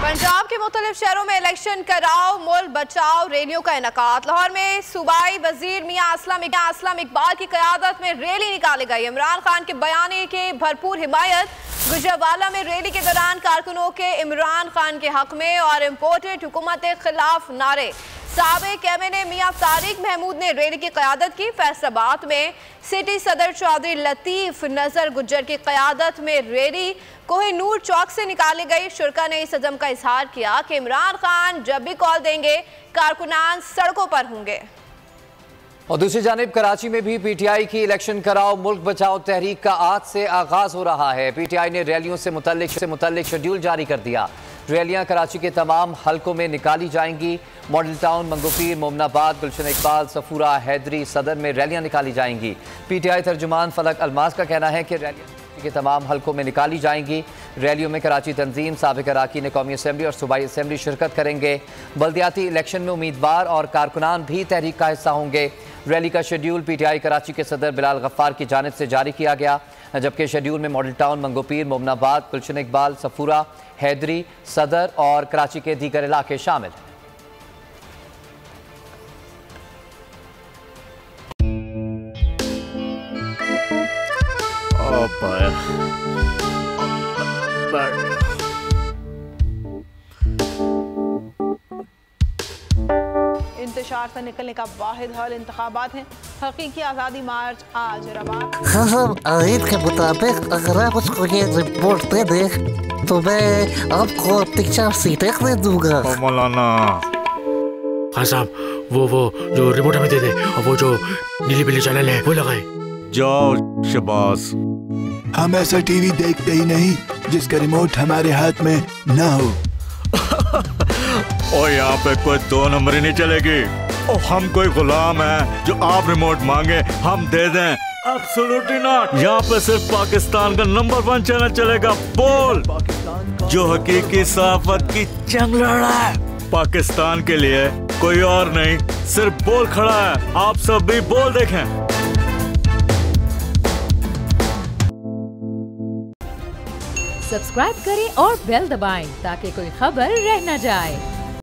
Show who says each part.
Speaker 1: पंजाब के मुख्तलिफ शहरों में इलेक्शन कराओ मुल्क बचाओ रैलियों का इनेकाद। लाहौर में सूबाई वजीर मियां असलम इकबाल की क़यादत में रैली निकाली गई। इमरान खान के बयान की भरपूर हिमायत। गुजरावाला में रैली के दौरान कारकुनों के इमरान खान के हक में और इम्पोर्टेड हुकूमत के खिलाफ नारे। साबिक एमएनए मियां तारिक महमूद ने रैली की क़यादत की। फैसलाबाद में सिटी सदर चौधरी लतीफ नजर गुज्जर की क़यादत में रैली कोहिनूर चौक से निकाली गई। शुरका ने इस अज़म का इजहार किया कि इमरान खान जब भी कॉल देंगे कारकुनान सड़कों पर होंगे।
Speaker 2: और दूसरी जानिब कराची में भी पीटीआई की इलेक्शन कराओ मुल्क बचाओ तहरीक का आज से आगाज हो रहा है। पीटीआई ने रैलियों से मुतल्लिक शेड्यूल जारी कर दिया। रैलियां कराची के तमाम हलकों में निकाली जाएंगी। मॉडल टाउन, मंगोपीर, मोमनाबाद, गुलशन इकबाल, सफूरा, हैदरी, सदर में रैलियां निकाली जाएंगी। पीटीआई तर्जुमान फलक अलमास का कहना है कि रैलियां के तमाम हलकों में निकाली जाएंगी। रैलियों में कराची तंजीम, साबिक अराकीन कौमी असम्बली और सूबाई असम्बली शिरकत करेंगे। बल्दियाती इलेक्शन में उम्मीदवार और कारकुनान भी तहरीक का हिस्सा होंगे। रैली का शेड्यूल पीटीआई कराची के सदर बिलाल गफ्फार की जानिब से जारी किया गया, जबकि शेड्यूल में मॉडल टाउन, मंगोपीर, मोमनाबाद, गुलशन इकबाल, सफूरा, हैदरी, सदर और कराची के दीगर इलाके शामिल हैं।
Speaker 1: इंतशार से निकलने का वाहिद हल इंतखाबात हैं। हकीकी आज़ादी मार्च आज रवा।
Speaker 3: हाँ, आयत के मुताबिक अगर आप उसको ये रिपोर्ट दे दे तो मैं आपको 3-4 सीटें दे दूंगा।
Speaker 4: मौलाना
Speaker 5: हाँ साहब, वो जो रिपोर्ट हमें दे दे और वो जो नीली पीली चैनल है वो लगाए।
Speaker 4: जाओ शबाज।
Speaker 6: हम ऐसा टीवी देखते ही नहीं जिसका रिमोट हमारे हाथ में ना हो।
Speaker 4: और यहाँ पे कोई 2 नंबर ही नहीं चलेगी। और हम कोई गुलाम है जो आप रिमोट मांगे हम दे दें? Absolutely not. यहाँ पे सिर्फ पाकिस्तान का नंबर 1 चैनल चलेगा, बोल, जो हकीकी सहाफत की जंग लड़ रहा है। पाकिस्तान के लिए कोई और नहीं, सिर्फ बोल खड़ा है। आप सब भी बोल देखें।
Speaker 7: सब्सक्राइब करें और बेल दबाएं ताकि कोई खबर रह न जाए।